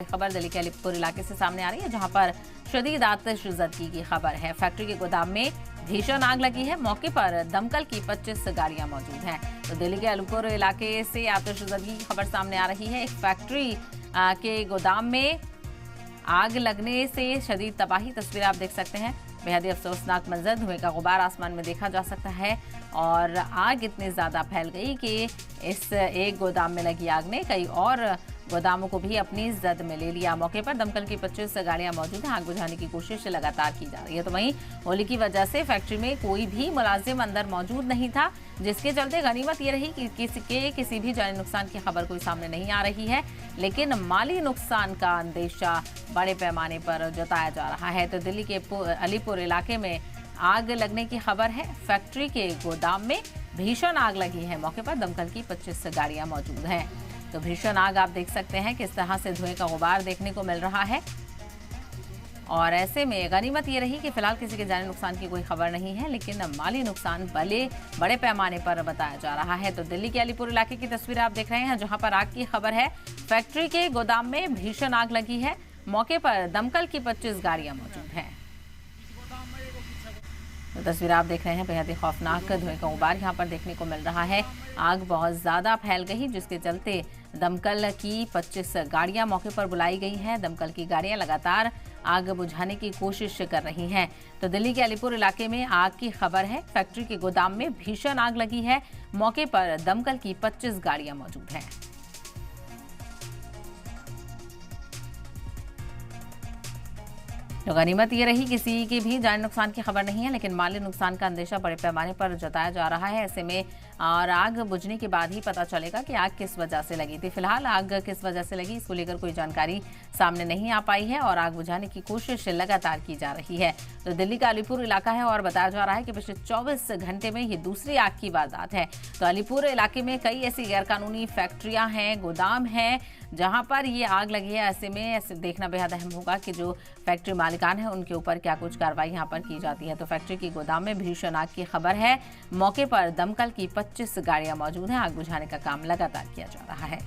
खबर दिल्ली के अलीपुर इलाके से सामने आ रही है, जहां पर शदीद आतिशज़दगी की खबर है। फैक्ट्री के गोदाम में भीषण आग लगी है। मौके पर दमकल की 25 गाड़ियां मौजूद हैं। तो दिल्ली के अलीपुर इलाके से आतिशज़दगी की खबर सामने आ रही है। एक फैक्ट्री के गोदाम में आग लगने से शदीद तबाही, तस्वीर आप देख सकते हैं। बेहद ही अफसोसनाक मंजर, धुएं का गुबार आसमान में देखा जा सकता है और आग इतनी ज्यादा फैल गई कि इस एक गोदाम में लगी आग ने कई और गोदामों को भी अपनी जद में ले लिया। मौके पर दमकल की 25 गाड़ियां मौजूद हैं। आग बुझाने की कोशिश लगातार की जा रही है। तो वहीं होली की वजह से फैक्ट्री में कोई भी मुलाजिम अंदर मौजूद नहीं था, जिसके चलते गनीमत ये रही कि किसी भी जानी नुकसान की खबर कोई सामने नहीं आ रही है, लेकिन माली नुकसान का अंदेशा बड़े पैमाने पर जताया जा रहा है। तो दिल्ली के अलीपुर इलाके में आग लगने की खबर है। फैक्ट्री के गोदाम में भीषण आग लगी है। मौके पर दमकल की 25 गाड़ियां मौजूद हैं। तो भीषण आग आप देख सकते हैं किस तरह से धुएं का गुबार देखने को मिल रहा है। और ऐसे में गनीमत ये रही कि फिलहाल किसी के जानी नुकसान की कोई खबर नहीं है, लेकिन माली नुकसान बड़े पैमाने पर बताया जा रहा है। तो दिल्ली के अलीपुर इलाके की तस्वीर आप देख रहे हैं, जहां पर आग की खबर है। फैक्ट्री के गोदाम में भीषण आग लगी है। मौके पर दमकल की 25 गाड़ियां मौजूद हैं। तो तस्वीर आप देख रहे हैं, बेहद ही खौफनाक धुएं का गुबार यहाँ पर देखने को मिल रहा है। आग बहुत ज़्यादा फैल गई, जिसके चलते दमकल की 25 गाड़ियां मौके पर बुलाई गई हैं। दमकल की गाड़ियां लगातार आग बुझाने की कोशिश कर रही हैं। तो दिल्ली के अलीपुर इलाके में आग की खबर है। फैक्ट्री के गोदाम में भीषण आग लगी है। मौके पर दमकल की 25 गाड़ियां मौजूद हैं। तो गनीमत ये रही किसी की भी जानी नुकसान की खबर नहीं है, लेकिन माली नुकसान का अंदेशा बड़े पैमाने पर जताया जा रहा है। ऐसे में और आग बुझने के बाद ही पता चलेगा कि आग किस वजह से लगी थी। फिलहाल आग किस वजह से लगी, इसको लेकर कोई जानकारी सामने नहीं आ पाई है और आग बुझाने की कोशिश लगातार की जा रही है। तो दिल्ली का अलीपुर इलाका है और बताया जा रहा है कि पिछले 24 घंटे में ये दूसरी आग की वारदात है। तो अलीपुर इलाके में कई ऐसी गैरकानूनी फैक्ट्रियां हैं, गोदाम हैं, जहां पर ये आग लगी है। ऐसे में ऐसे देखना बेहद अहम होगा कि जो फैक्ट्री मालिकान है उनके ऊपर क्या कुछ कार्रवाई यहां पर की जाती है। तो फैक्ट्री की गोदाम में भीषण आग की खबर है। मौके पर दमकल की 25 गाड़ियां मौजूद हैं। आग बुझाने का काम लगातार किया जा रहा है।